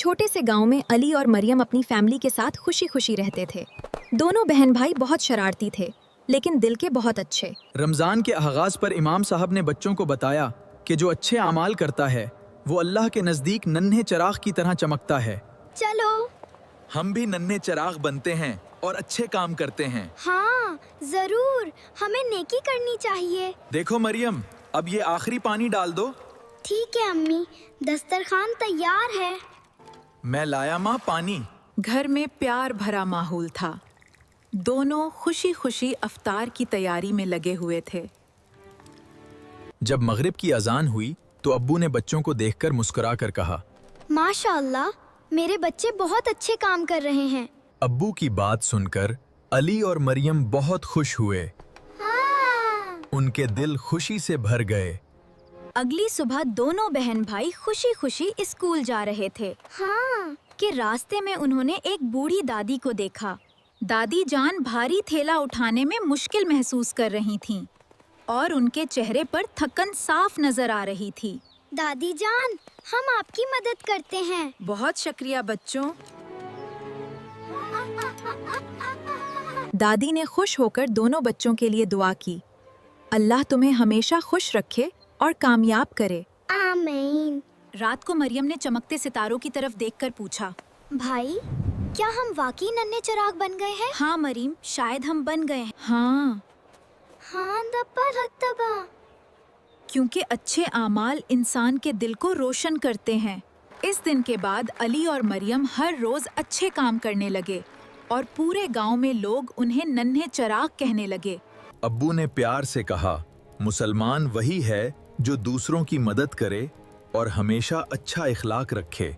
छोटे से गांव में अली और मरियम अपनी फैमिली के साथ खुशी खुशी रहते थे। दोनों बहन भाई बहुत शरारती थे, लेकिन दिल के बहुत अच्छे। रमज़ान के आगाज़ पर इमाम साहब ने बच्चों को बताया कि जो अच्छे अमाल करता है वो अल्लाह के नज़दीक नन्हे चिराग की तरह चमकता है। चलो हम भी नन्हे चिराग बनते हैं और अच्छे काम करते हैं। हाँ जरूर, हमें नेकी करनी चाहिए। देखो मरियम, अब ये आखिरी पानी डाल दो। ठीक है अम्मी, दस्तरखान तैयार है। मैं लाया माँ पानी। घर में प्यार भरा माहौल था। दोनों खुशी खुशी अफ्तार की तैयारी में लगे हुए थे। जब मगरिब की अजान हुई तो अब्बू ने बच्चों को देखकर मुस्कुरा कर कहा, माशाअल्लाह, मेरे बच्चे बहुत अच्छे काम कर रहे हैं। अब्बू की बात सुनकर अली और मरियम बहुत खुश हुए। उनके दिल खुशी से भर गए। अगली सुबह दोनों बहन भाई खुशी खुशी स्कूल जा रहे थे हाँ, कि रास्ते में उन्होंने एक बूढ़ी दादी को देखा। दादी जान भारी थैला उठाने में मुश्किल महसूस कर रही थीं और उनके चेहरे पर थकन साफ नजर आ रही थी। दादी जान, हम आपकी मदद करते हैं। बहुत शुक्रिया बच्चों। दादी ने खुश होकर दोनों बच्चों के लिए दुआ की। अल्लाह तुम्हें हमेशा खुश रखे और कामयाब करे। आमीन। रात को मरियम ने चमकते सितारों की तरफ देखकर पूछा, भाई, क्या हम वाकई नन्हे चिराग बन गए हैं? हाँ मरीम, शायद हम बन गए हैं। हाँ, हाँ दब्बा रत्तबा। क्योंकि अच्छे आमाल इंसान के दिल को रोशन करते हैं। इस दिन के बाद अली और मरियम हर रोज अच्छे काम करने लगे और पूरे गांव में लोग उन्हें नन्हे चिराग कहने लगे। अब्बू ने प्यार से कहा, मुसलमान वही है जो दूसरों की मदद करे और हमेशा अच्छा इखलाक रखे।